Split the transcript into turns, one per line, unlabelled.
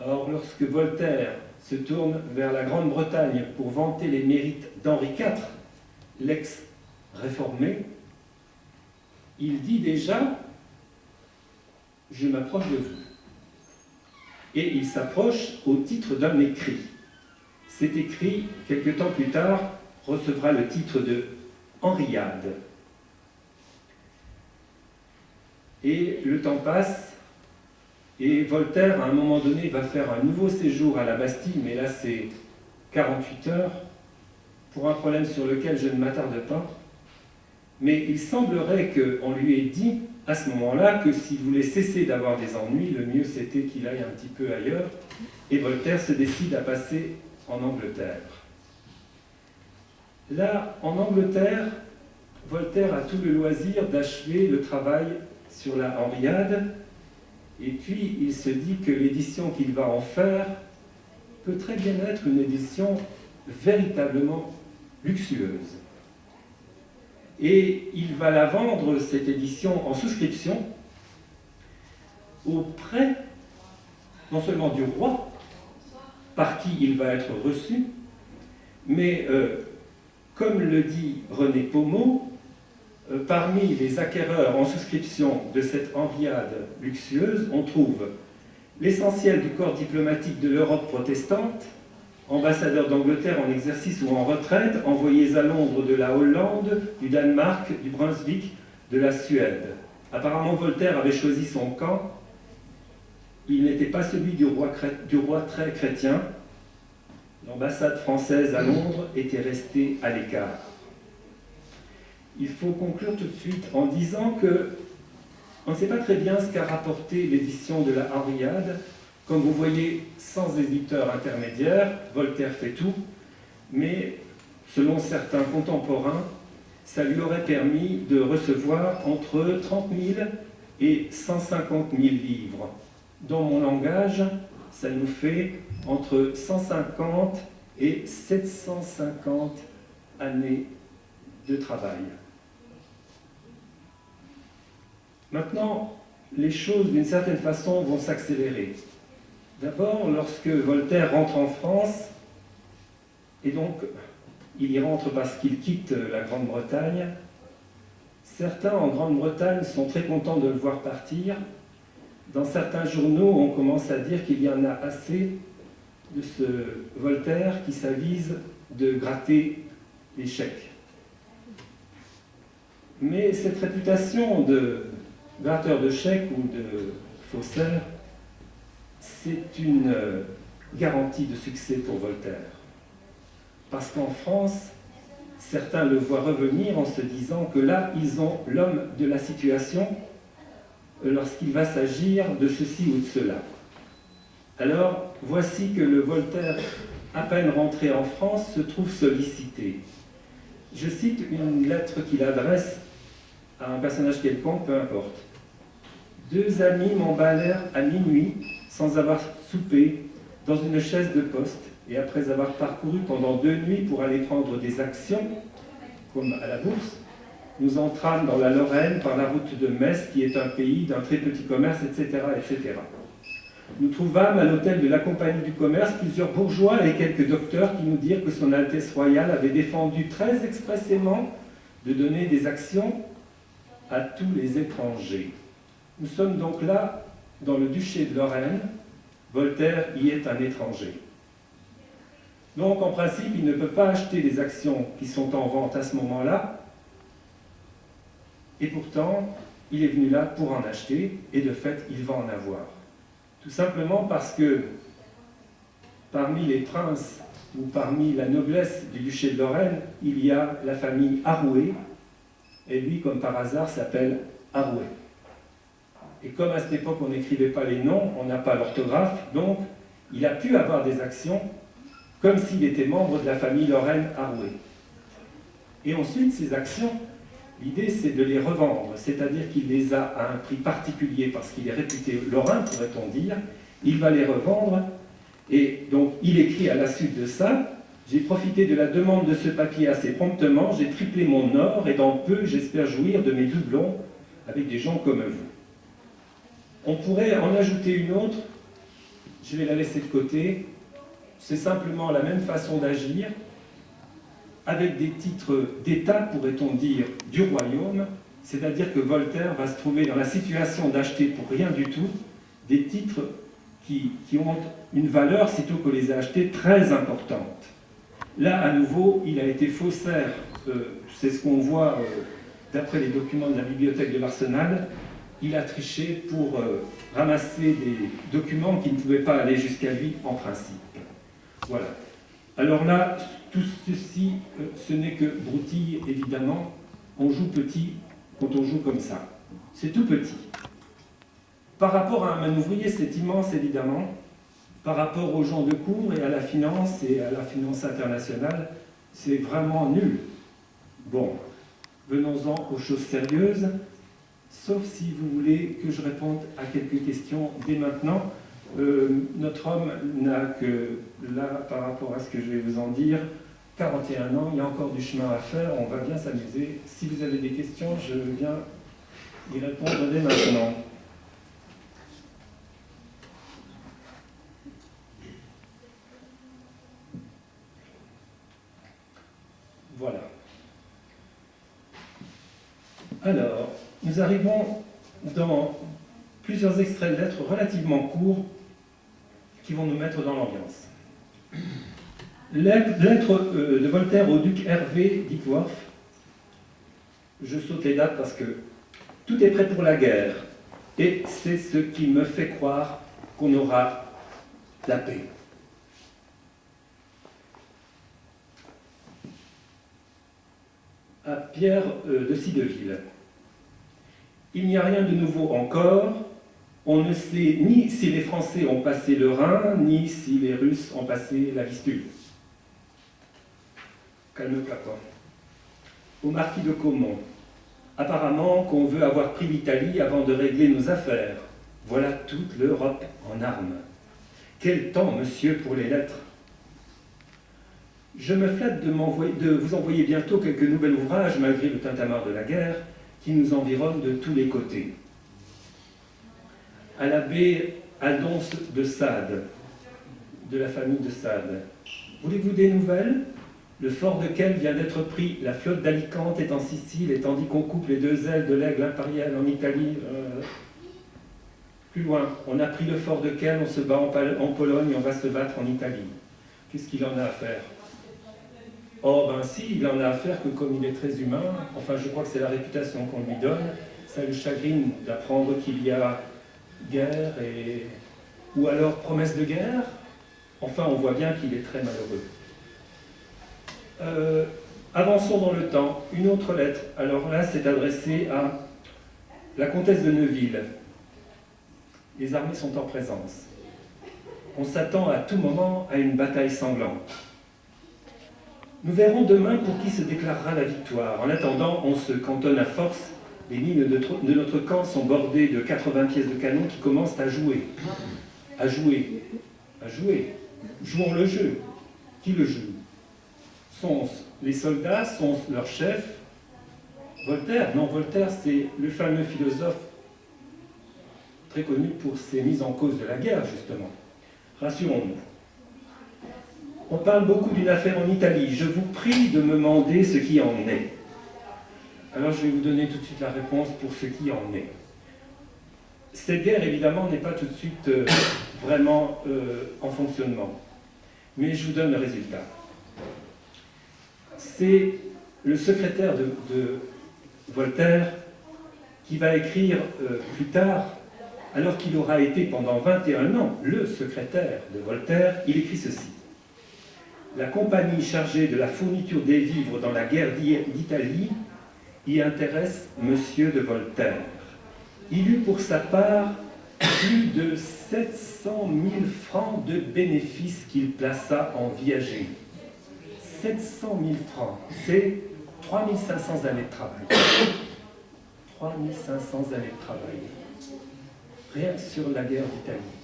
Or, lorsque Voltaire se tourne vers la Grande-Bretagne pour vanter les mérites d'Henri IV, l'ex-réformé, il dit déjà « Je m'approche de vous ». Et il s'approche au titre d'un écrit. Cet écrit, quelque temps plus tard, recevra le titre de Henriade. Et le temps passe, et Voltaire, à un moment donné, va faire un nouveau séjour à la Bastille, mais là c'est 48 heures, pour un problème sur lequel je ne m'attarde pas. Mais il semblerait qu'on lui ait dit à ce moment-là que s'il voulait cesser d'avoir des ennuis, le mieux c'était qu'il aille un petit peu ailleurs, et Voltaire se décide à passer en Angleterre. Là, en Angleterre, Voltaire a tout le loisir d'achever le travail sur la Henriade, et puis il se dit que l'édition qu'il va en faire peut très bien être une édition véritablement luxueuse. Et il va la vendre, cette édition, en souscription, auprès, non seulement du roi, par qui il va être reçu, mais, comme le dit René Pommeau, parmi les acquéreurs en souscription de cette Henriade luxueuse, on trouve l'essentiel du corps diplomatique de l'Europe protestante, ambassadeurs d'Angleterre en exercice ou en retraite, envoyés à Londres de la Hollande, du Danemark, du Brunswick, de la Suède. Apparemment, Voltaire avait choisi son camp. Il n'était pas celui du roi très chrétien. L'ambassade française à Londres était restée à l'écart. Il faut conclure tout de suite en disant que on ne sait pas très bien ce qu'a rapporté l'édition de la Henriade. Comme vous voyez, sans éditeur intermédiaire, Voltaire fait tout, mais selon certains contemporains, ça lui aurait permis de recevoir entre 30 000 et 150 000 livres. Dans mon langage, ça nous fait entre 150 et 750 années de travail. Maintenant, les choses, d'une certaine façon, vont s'accélérer. D'abord, lorsque Voltaire rentre en France, et donc il y rentre parce qu'il quitte la Grande-Bretagne, certains en Grande-Bretagne sont très contents de le voir partir. Dans certains journaux, on commence à dire qu'il y en a assez de ce Voltaire qui s'avise de gratter les chèques. Mais cette réputation de gratteur de chèques ou de faussaire, c'est une garantie de succès pour Voltaire. Parce qu'en France, certains le voient revenir en se disant que là, ils ont l'homme de la situation lorsqu'il va s'agir de ceci ou de cela. Alors, voici que le Voltaire, à peine rentré en France, se trouve sollicité. Je cite une lettre qu'il adresse à un personnage quelconque, peu importe. « Deux amis m'emballèrent à minuit, sans avoir soupé, dans une chaise de poste, et après avoir parcouru pendant 2 nuits pour aller prendre des actions, comme à la bourse, nous entrâmes dans la Lorraine par la route de Metz, qui est un pays d'un très petit commerce, etc., etc. Nous trouvâmes à l'hôtel de la Compagnie du Commerce plusieurs bourgeois et quelques docteurs qui nous dirent que son Altesse Royale avait défendu très expressément de donner des actions à tous les étrangers. Nous sommes donc là, dans le duché de Lorraine. Voltaire y est un étranger. Donc, en principe, il ne peut pas acheter des actions qui sont en vente à ce moment-là, et pourtant, il est venu là pour en acheter, et de fait, il va en avoir. Tout simplement parce que, parmi les princes, ou parmi la noblesse du duché de Lorraine, il y a la famille Arouet, et lui, comme par hasard, s'appelle Arouet. Et comme à cette époque, on n'écrivait pas les noms, on n'a pas l'orthographe, donc il a pu avoir des actions comme s'il était membre de la famille Lorraine Arouet. Et ensuite, ces actions, l'idée c'est de les revendre, c'est-à-dire qu'il les a à un prix particulier parce qu'il est réputé lorrain, pourrait-on dire, il va les revendre, et donc il écrit à la suite de ça, « J'ai profité de la demande de ce papier assez promptement, j'ai triplé mon or, et dans peu, j'espère jouir de mes doublons avec des gens comme vous. » On pourrait en ajouter une autre. « je vais la laisser de côté. C'est simplement la même façon d'agir, avec des titres d'État, pourrait-on dire, du royaume, c'est-à-dire que Voltaire va se trouver dans la situation d'acheter pour rien du tout des titres qui ont une valeur, sitôt qu'on les a achetés, très importante. Là, à nouveau, il a été faussaire, c'est ce qu'on voit d'après les documents de la bibliothèque de l'Arsenal. Il a triché pour ramasser des documents qui ne pouvaient pas aller jusqu'à lui en principe. Voilà. Alors là, tout ceci, ce n'est que broutille, évidemment. On joue petit quand on joue comme ça. C'est tout petit. Par rapport à un manœuvrier, c'est immense, évidemment. Par rapport aux gens de cour et à la finance internationale, c'est vraiment nul. Bon, venons-en aux choses sérieuses, sauf si vous voulez que je réponde à quelques questions dès maintenant. Notre homme n'a que, là, par rapport à ce que je vais vous en dire, 41 ans, il y a encore du chemin à faire, on va bien s'amuser. Si vous avez des questions, je viens y répondre dès maintenant. Voilà. Alors, nous arrivons dans plusieurs extraits de lettres relativement courts qui vont nous mettre dans l'ambiance. Lettre de Voltaire au duc Hervé d'Ickworth. Je saute les dates parce que tout est prêt pour la guerre et c'est ce qui me fait croire qu'on aura la paix. À Pierre de Cideville. Il n'y a rien de nouveau encore. On ne sait ni si les Français ont passé le Rhin, ni si les Russes ont passé la Vistule. Calme-toi, quoi. Au marquis de Caumont. Apparemment qu'on veut avoir pris l'Italie avant de régler nos affaires. Voilà toute l'Europe en armes. Quel temps, monsieur, pour les lettres. Je me flatte de vous envoyer bientôt quelques nouveaux ouvrages, malgré le tintamarre de la guerre, qui nous environne de tous les côtés. À l'abbé Aldonse de Sade, de la famille de Sade. Voulez-vous des nouvelles? Le fort de Quel vient d'être pris, la flotte d'Alicante est en Sicile, et tandis qu'on coupe les deux ailes de l'aigle impérial en Italie. Plus loin, on a pris le fort de Quel, on se bat en Pologne, on va se battre en Italie. Qu'est-ce qu'il en a à faire? Oh ben si, il en a à faire que comme il est très humain, enfin je crois que c'est la réputation qu'on lui donne, ça le chagrine d'apprendre qu'il y a guerre et... ou alors promesse de guerre. Enfin on voit bien qu'il est très malheureux. Avançons dans le temps, une autre lettre. Alors là c'est adressé à la comtesse de Neuville. Les armées sont en présence. On s'attend à tout moment à une bataille sanglante. Nous verrons demain pour qui se déclarera la victoire. En attendant, on se cantonne à force. Les lignes de notre camp sont bordées de 80 pièces de canon qui commencent à jouer. À jouer. À jouer. Jouons le jeu. Qui le joue? Sont les soldats? Sont leurs chefs? Voltaire? Non, Voltaire, c'est le fameux philosophe très connu pour ses mises en cause de la guerre, justement. Rassurons-nous. On parle beaucoup d'une affaire en Italie. Je vous prie de me demander ce qui en est. Alors je vais vous donner tout de suite la réponse pour ce qui en est. Cette guerre, évidemment, n'est pas tout de suite vraiment en fonctionnement. Mais je vous donne le résultat. C'est le secrétaire de Voltaire qui va écrire plus tard, alors qu'il aura été pendant 21 ans le secrétaire de Voltaire, il écrit ceci. La compagnie chargée de la fourniture des vivres dans la guerre d'Italie y intéresse Monsieur de Voltaire. Il eut pour sa part plus de 700 000 francs de bénéfices qu'il plaça en viager. 700 000 francs, c'est 3500 années de travail. 3500 années de travail. Rien sur la guerre d'Italie.